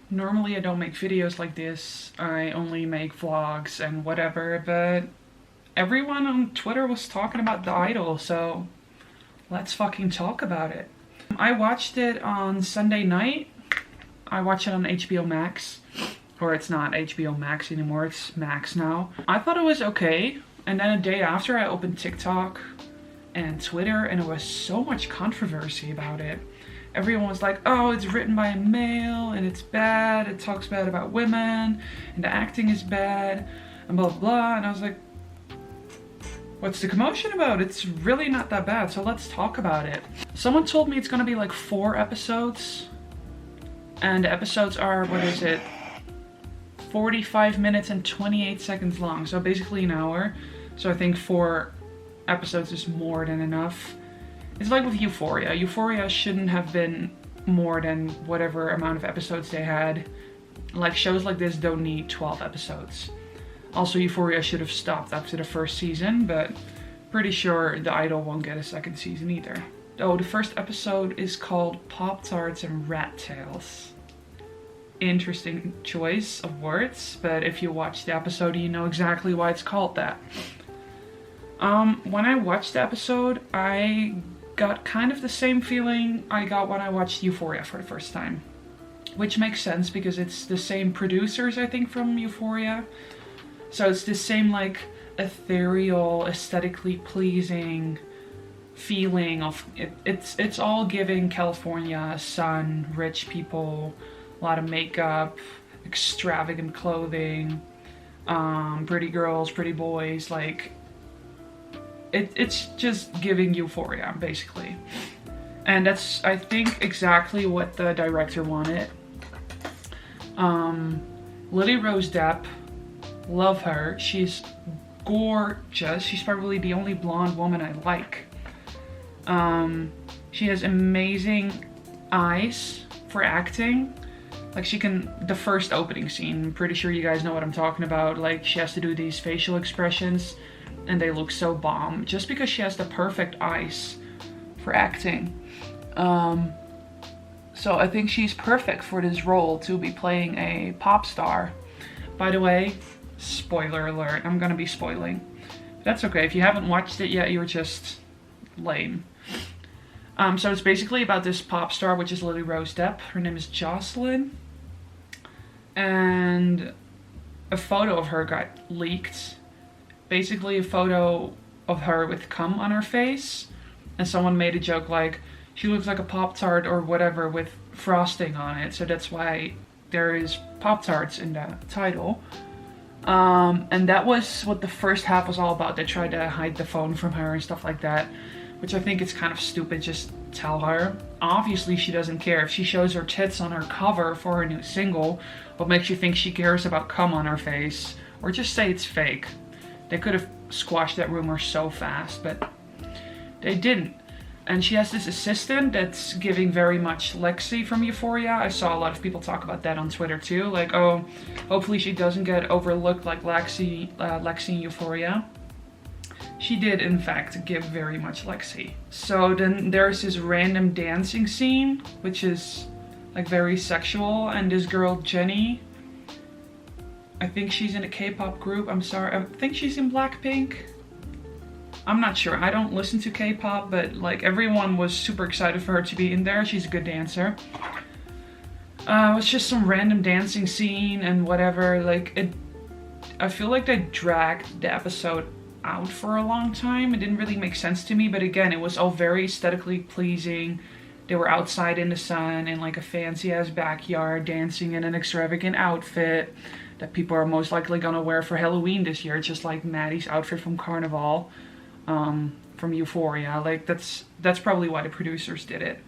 Normally I don't make videos like this. I only make vlogs and whatever, but everyone on Twitter was talking about The Idol, so let's fucking talk about it. I watched it on Sunday night. I watched it on HBO Max. Or it's not HBO Max anymore, it's Max now. I thought it was okay. And then a day after I opened TikTok and Twitter and there was so much controversy about it. Everyone was like, oh, it's written by a male and it's bad. It talks bad about women and the acting is bad and blah, blah, blah. And I was like, what's the commotion about? It's really not that bad, so let's talk about it. Someone told me it's gonna be like 4 episodes. And the episodes are, what is it? 45 minutes and 28 seconds long, so basically an hour. So I think 4 episodes is more than enough. It's like with Euphoria. Euphoria shouldn't have been more than whatever amount of episodes they had. Like shows like this don't need 12 episodes. Also, Euphoria should have stopped after the first season, but pretty sure The Idol won't get a second season either. Oh, the first episode is called Pop-Tarts and Rat Tails. Interesting choice of words, but if you watch the episode, you know exactly why it's called that. When I watched the episode, I got kind of the same feeling I got when I watched Euphoria for the first time. Which makes sense because it's the same producers, I think, from Euphoria. So it's the same like ethereal, aesthetically pleasing feeling of it. It's all giving California, sun, rich people, a lot of makeup, extravagant clothing, pretty girls, pretty boys, like it's just giving Euphoria basically. And that's, I think, exactly what the director wanted. Lily Rose Depp, love her. She's gorgeous. She's probably the only blonde woman I like. She has amazing eyes for acting. Like she can, the first opening scene, I'm pretty sure you guys know what I'm talking about. Like she has to do these facial expressions and they look so bomb just because she has the perfect eyes for acting. So I think she's perfect for this role to be playing a pop star. By the way, spoiler alert, I'm gonna be spoiling. That's okay, if you haven't watched it yet, you're just lame. So it's basically about this pop star, which is Lily Rose Depp. Her name is Jocelyn. And a photo of her got leaked. Basically a photo of her with cum on her face. And someone made a joke like, she looks like a Pop-Tart or whatever with frosting on it. So that's why there is Pop-Tarts in the title. And that was what the first half was all about. They tried to hide the phone from her and stuff like that, which I think is kind of stupid. Just tell her. Obviously she doesn't care. If she shows her tits on her cover for her new single, what makes you think she cares about cum on her face? Or just say it's fake. They could have squashed that rumor so fast, but they didn't. And she has this assistant that's giving very much Lexi from Euphoria. I saw a lot of people talk about that on Twitter too. Like, oh, hopefully she doesn't get overlooked like Lexi in Euphoria. She did, in fact, give very much Lexi. So then there's this random dancing scene, which is like very sexual. And this girl, Jenny, I think she's in a K-pop group. I'm sorry, I think she's in Blackpink. I'm not sure, I don't listen to K-pop, but like everyone was super excited for her to be in there. She's a good dancer. It was just some random dancing scene and whatever. Like I feel like they dragged the episode out for a long time. It didn't really make sense to me, but again, it was all very aesthetically pleasing. They were outside in the sun in like a fancy ass backyard dancing in an extravagant outfit that people are most likely gonna wear for Halloween this year, just like Maddie's outfit from Carnival. From Euphoria. Like that's probably why the producers did it.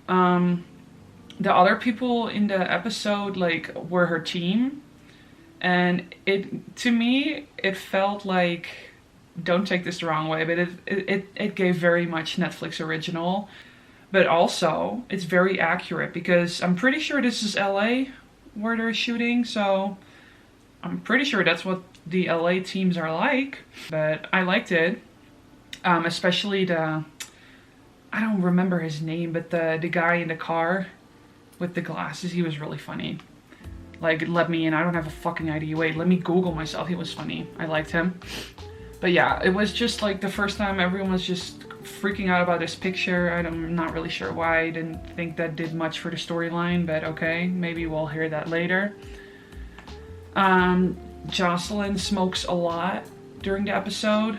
The other people in the episode like were her team, and to me it felt like, don't take this the wrong way, but it gave very much Netflix original, but also it's very accurate because I'm pretty sure this is LA where they're shooting, so I'm pretty sure that's what the LA teams are like. But I liked it. Especially I don't remember his name, but the guy in the car, with the glasses. He was really funny. Like, let me in, I don't have a fucking idea. Wait, let me Google myself. He was funny. I liked him. But yeah, it was just like the first time everyone was just freaking out about this picture. I'm not really sure why. I didn't think that did much for the storyline, but okay, maybe we'll hear that later. Jocelyn smokes a lot during the episode.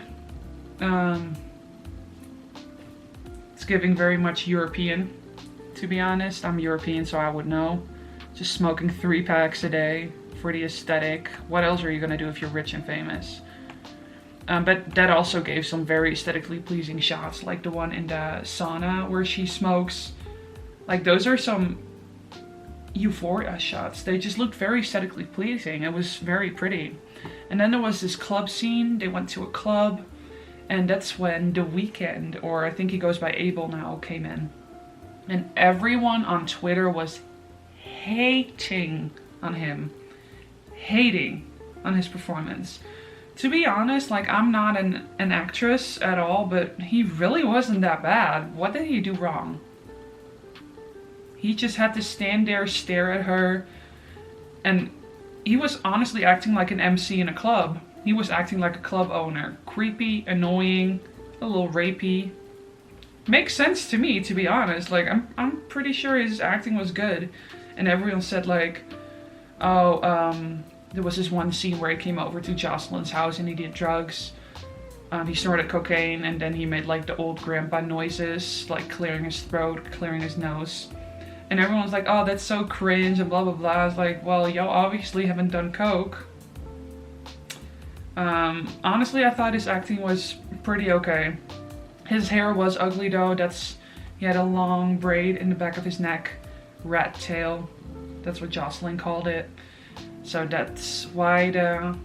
It's giving very much European, to be honest. I'm European, so I would know. Just smoking 3 packs a day for the aesthetic. What else are you gonna do if you're rich and famous? But that also gave some very aesthetically pleasing shots, like the one in the sauna where she smokes. Like, those are some Euphoria shots. They just looked very aesthetically pleasing. It was very pretty. And then there was this club scene. They went to a club, and that's when The Weeknd, or I think he goes by Abel now, came in. And everyone on Twitter was hating on him. Hating on his performance. To be honest, like, I'm not an actress at all, but he really wasn't that bad. What did he do wrong? He just had to stand there, stare at her, and he was honestly acting like an MC in a club. He was acting like a club owner. Creepy, annoying, a little rapey. Makes sense to me, to be honest. Like, I'm pretty sure his acting was good. And everyone said, like, oh, there was this one scene where he came over to Jocelyn's house and he did drugs. He snorted cocaine, and then he made like the old grandpa noises, like clearing his throat, clearing his nose. And everyone's like, oh, that's so cringe and blah, blah, blah. I was like, well, y'all obviously haven't done coke. Honestly, I thought his acting was pretty okay. His hair was ugly though. He had a long braid in the back of his neck. Rat tail. That's what Jocelyn called it. So that's why the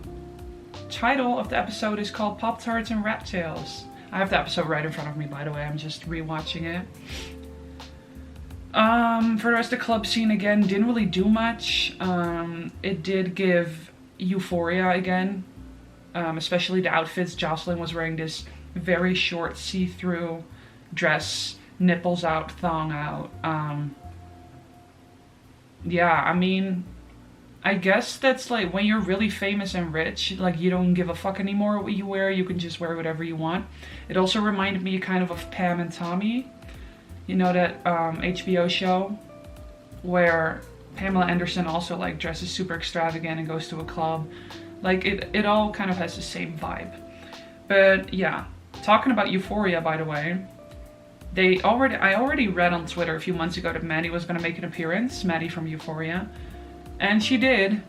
title of the episode is called Pop-Tarts and Rat Tails. I have the episode right in front of me, by the way. I'm just rewatching it. For the rest of the club scene, again, didn't really do much. It did give Euphoria again. Especially the outfits. Jocelyn was wearing this very short see-through dress. Nipples out, thong out. Yeah, I mean, I guess that's like when you're really famous and rich, like you don't give a fuck anymore what you wear. You can just wear whatever you want. It also reminded me kind of Pam and Tommy. You know that HBO show where Pamela Anderson also like dresses super extravagant and goes to a club. Like it all kind of has the same vibe. But yeah, talking about Euphoria, by the way, I already read on Twitter a few months ago that Maddie was gonna make an appearance, Maddie from Euphoria. And she did.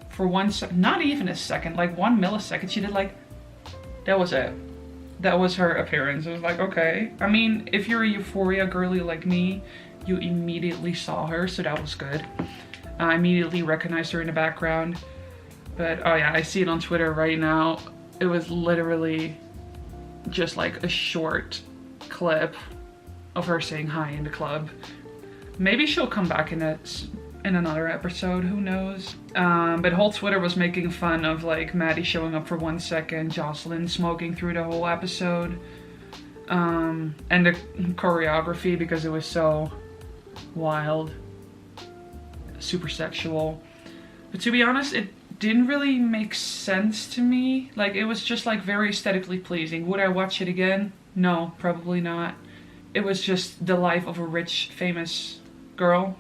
For not even a second, like 1 millisecond, she did like, that was it. That was her appearance. It was like, okay. I mean, if you're a Euphoria girly like me, you immediately saw her, so that was good. I immediately recognized her in the background. But, oh yeah, I see it on Twitter right now. It was literally just like a short clip of her saying hi in the club. Maybe she'll come back in another episode, who knows. But whole Twitter was making fun of like Maddie showing up for 1 second, Jocelyn smoking through the whole episode, and the choreography, because it was so wild, super sexual. But to be honest, it didn't really make sense to me. Like, it was just like very aesthetically pleasing. Would I watch it again? No, probably not. It was just the life of a rich, famous girl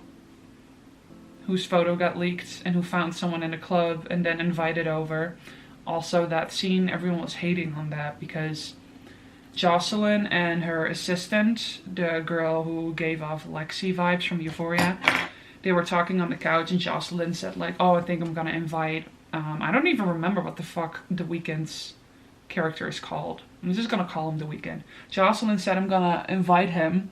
whose photo got leaked and who found someone in a club and then invited over. Also, that scene, everyone was hating on that because Jocelyn and her assistant, the girl who gave off Lexi vibes from Euphoria, they were talking on the couch and Jocelyn said like, oh, I think I'm gonna invite, I don't even remember what the fuck The Weeknd's character is called. I'm just gonna call him The Weeknd. Jocelyn said, I'm gonna invite him.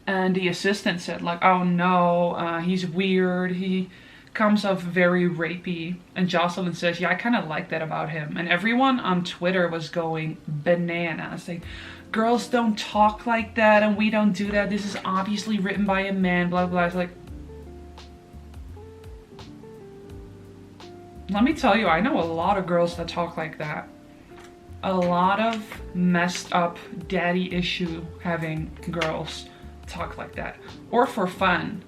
And the assistant said like, oh no, he's weird, he comes off very rapey. And Jocelyn says, yeah, I kind of like that about him. And everyone on Twitter was going bananas. Like, girls don't talk like that and we don't do that. This is obviously written by a man, blah, blah. It's like, let me tell you, I know a lot of girls that talk like that. A lot of messed up daddy issue having girls talk like that. Or for fun.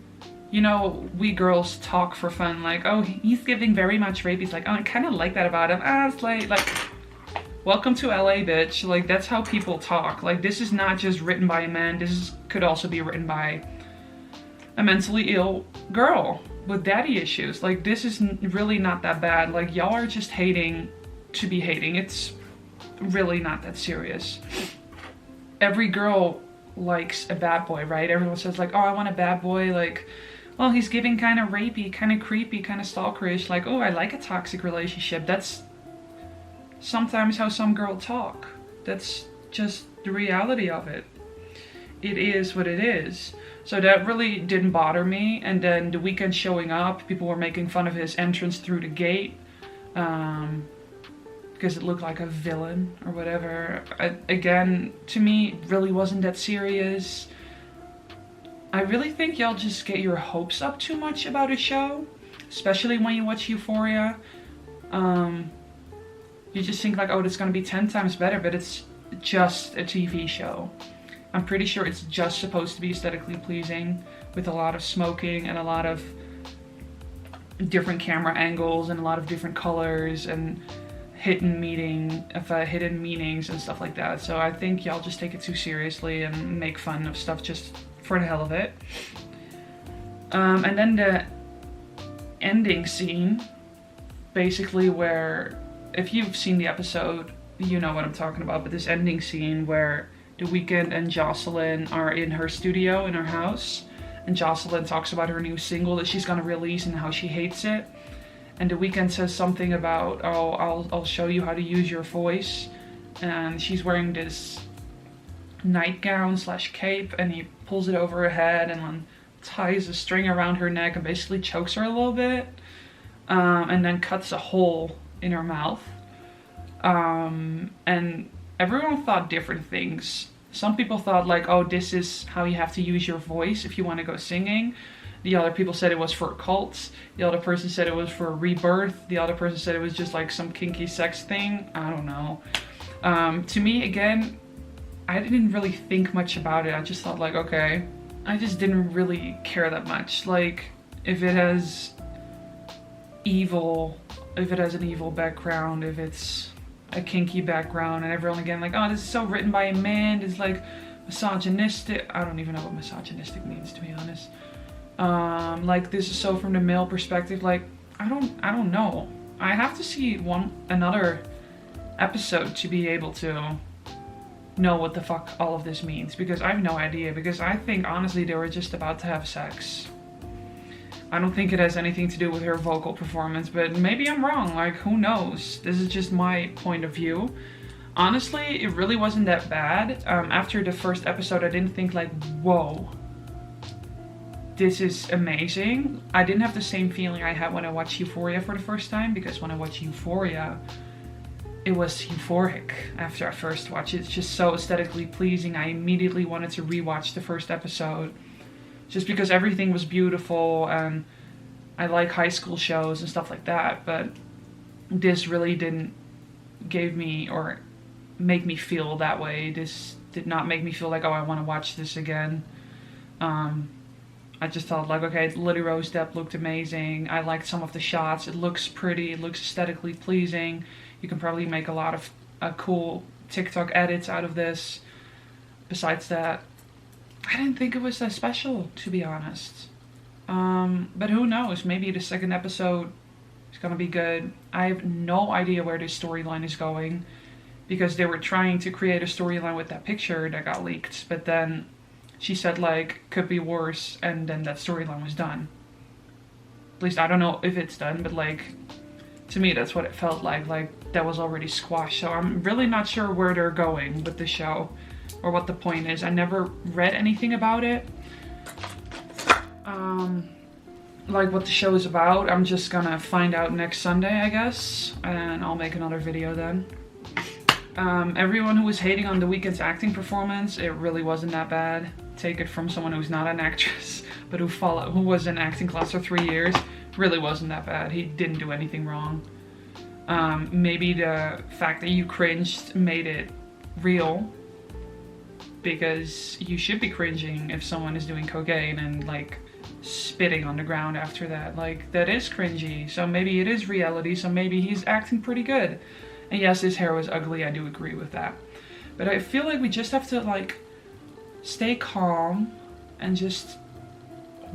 You know, we girls talk for fun, like, oh, he's giving very much rape. He's like, oh, I kind of like that about him. It's like, welcome to LA, bitch. Like, that's how people talk. Like, this is not just written by a man. Could also be written by a mentally ill girl with daddy issues. Like, this is really not that bad. Like, y'all are just hating to be hating. It's really not that serious. Every girl likes a bad boy, right? Everyone says like, oh, I want a bad boy. Like, well, he's giving kind of rapey, kind of creepy, kind of stalkerish. Like, oh, I like a toxic relationship. That's sometimes how some girls talk. That's just the reality of it. It is what it is. So that really didn't bother me. And then the Weeknd showing up, people were making fun of his entrance through the gate. Because it looked like a villain or whatever. Again, to me, it really wasn't that serious. I really think y'all just get your hopes up too much about a show, especially when you watch Euphoria. You just think like, oh, it's gonna be 10 times better, but it's just a TV show. I'm pretty sure it's just supposed to be aesthetically pleasing, with a lot of smoking and a lot of different camera angles and a lot of different colors and hidden meanings and stuff like that. So I think y'all just take it too seriously and make fun of stuff just for the hell of it. And then the ending scene, basically, where, if you've seen the episode, you know what I'm talking about, but this ending scene where The Weeknd and Jocelyn are in her studio in her house, and Jocelyn talks about her new single that she's gonna release and how she hates it. And The Weeknd says something about, oh, I'll show you how to use your voice. And she's wearing this nightgown / cape, and he pulls it over her head and then ties a string around her neck and basically chokes her a little bit. And then cuts a hole in her mouth. And everyone thought different things. Some people thought like, oh, this is how you have to use your voice if you want to go singing. The other people said it was for cults. The other person said it was for rebirth. The other person said it was just like some kinky sex thing. I don't know. To me, again, I didn't really think much about it. I just thought like, okay. I just didn't really care that much. Like, if it has an evil background, if it's a kinky background, and everyone again like, oh, this is so written by a man, it's like misogynistic. I don't even know what misogynistic means, to be honest. Like, this is so from the male perspective. Like, I don't know. I have to see another episode to be able to know what the fuck all of this means, because I have no idea. Because I think honestly they were just about to have sex. I don't think it has anything to do with her vocal performance, but maybe I'm wrong. Like, who knows? This is just my point of view. Honestly, it really wasn't that bad. After the first episode, I didn't think like, whoa, this is amazing. I didn't have the same feeling I had when I watched Euphoria for the first time, because when I watched Euphoria, it was euphoric after I first watched it. It's just so aesthetically pleasing. I immediately wanted to rewatch the first episode, just because everything was beautiful, and I like high school shows and stuff like that. But this really didn't give me or make me feel that way. This did not make me feel like, oh, I want to watch this again. I just thought like, okay, Lily Rose Depp looked amazing. I liked some of the shots. It looks pretty. It looks aesthetically pleasing. You can probably make a lot of cool TikTok edits out of this. Besides that, I didn't think it was that special, to be honest. But who knows? Maybe the second episode is gonna be good. I have no idea where this storyline is going, because they were trying to create a storyline with that picture that got leaked, but then she said like, could be worse, and then that storyline was done. At least I don't know if it's done, but like, to me that's what it felt like that was already squashed. So I'm really not sure where they're going with the show, or what the point is. I never read anything about it. Like what the show is about. I'm just gonna find out next Sunday, I guess, and I'll make another video then. Everyone who was hating on The Weeknd's acting performance, it really wasn't that bad. Take it from someone who's not an actress, but who was in acting class for 3 years. Really wasn't that bad. He didn't do anything wrong. Maybe the fact that you cringed made it real. because you should be cringing if someone is doing cocaine and like spitting on the ground after that. Like, that is cringy. So maybe it is reality, so maybe he's acting pretty good. And yes, his hair was ugly, I do agree with that. But I feel like we just have to like stay calm and just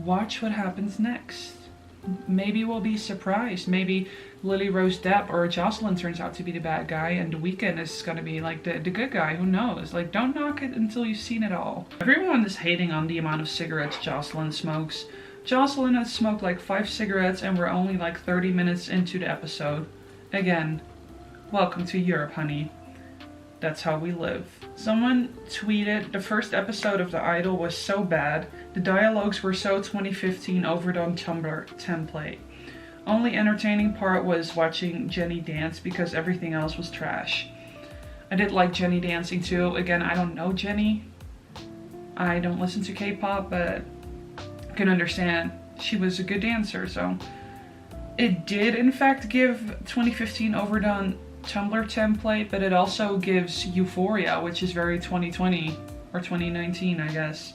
watch what happens next. Maybe we'll be surprised. Maybe Lily Rose Depp or Jocelyn turns out to be the bad guy and Weeknd is gonna be like the good guy. Who knows? Like, don't knock it until you've seen it all. Everyone is hating on the amount of cigarettes Jocelyn smokes. Jocelyn has smoked like 5 cigarettes and we're only like 30 minutes into the episode. Again, welcome to Europe, honey. That's how we live. Someone tweeted, the first episode of The Idol was so bad. The dialogues were so 2015 overdone Tumblr template. Only entertaining part was watching Jenny dance because everything else was trash. I did like Jenny dancing too. Again, I don't know Jenny. I don't listen to K-pop, but I can understand she was a good dancer, so. It did in fact give 2015 overdone Tumblr template, but it also gives Euphoria, which is very 2020 or 2019, I guess.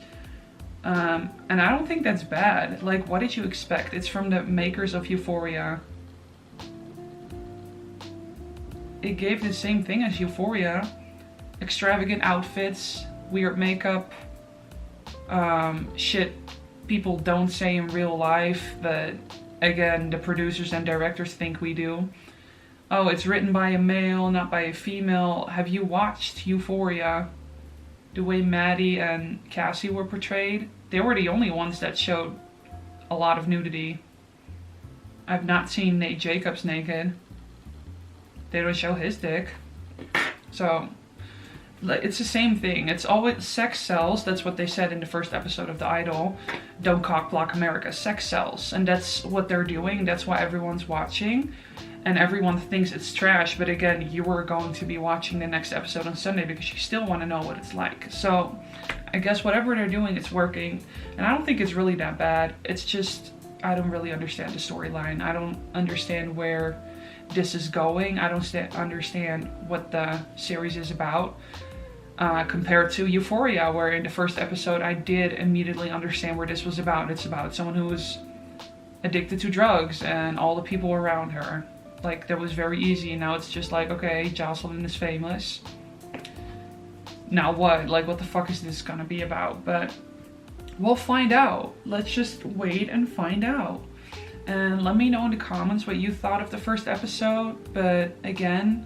And I don't think that's bad. Like, what did you expect? It's from the makers of Euphoria. It gave the same thing as Euphoria. Extravagant outfits, weird makeup, shit people don't say in real life, but again, the producers and directors think we do. Oh, it's written by a male, not by a female. Have you watched Euphoria? The way Maddie and Cassie were portrayed? They were the only ones that showed a lot of nudity. I've not seen Nate Jacobs naked. They don't show his dick. So, it's the same thing. It's always sex sells. That's what they said in the first episode of The Idol. Don't cock block America. Sex sells. And that's what they're doing. That's why everyone's watching. And everyone thinks it's trash, but again, you are going to be watching the next episode on Sunday because you still want to know what it's like. So, I guess whatever they're doing, it's working. And I don't think it's really that bad. It's just, I don't really understand the storyline. I don't understand where this is going. I don't understand what the series is about. Compared to Euphoria, where in the first episode, I did immediately understand where this was about. It's about someone who was addicted to drugs and all the people around her. Like, that was very easy. Now it's just like, okay, Jocelyn is famous. Now what? Like, what the fuck is this gonna be about? But we'll find out. Let's just wait and find out. And let me know in the comments what you thought of the first episode. But again,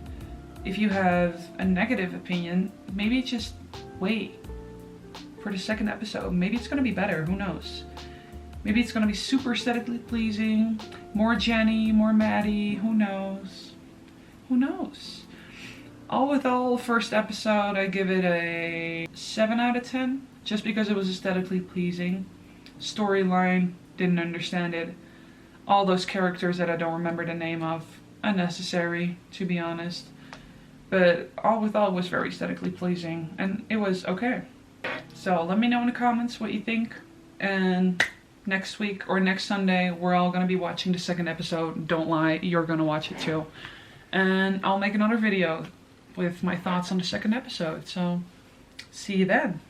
if you have a negative opinion, maybe just wait for the second episode. Maybe it's gonna be better, who knows? Maybe it's gonna be super aesthetically pleasing, more Jenny, more Maddie, who knows? Who knows? All with all, first episode, I give it a 7 out of 10, just because it was aesthetically pleasing. Storyline, didn't understand it. All those characters that I don't remember the name of, unnecessary, to be honest. But all with all, it was very aesthetically pleasing, and it was okay. So let me know in the comments what you think, and next week or next Sunday, we're all gonna be watching the second episode. Don't lie, you're gonna watch it too. And I'll make another video with my thoughts on the second episode. So, see you then.